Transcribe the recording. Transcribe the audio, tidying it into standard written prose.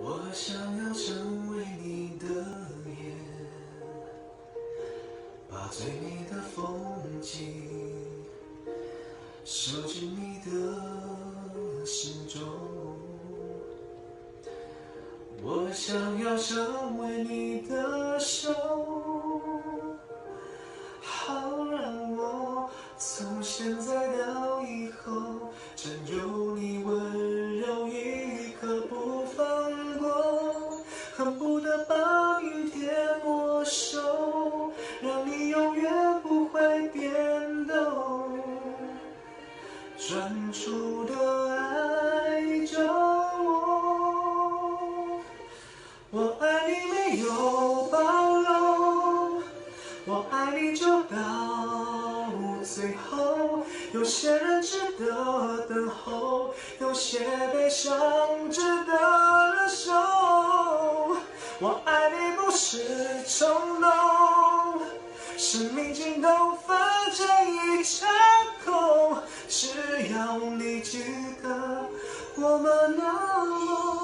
我想要成为你的眼，把最美的风景收进你的心中。我想要成为你的手，好让我从现在到以后，真有你温柔一刻不放过，恨不得把明天没收，让你永远不会变动，专注的爱着我。我爱你没有保留，我爱你就到最后。有些人值得等候，有些悲伤值得忍受。我爱你不是冲动，生命尽头分成一场空，只要你记得我们那么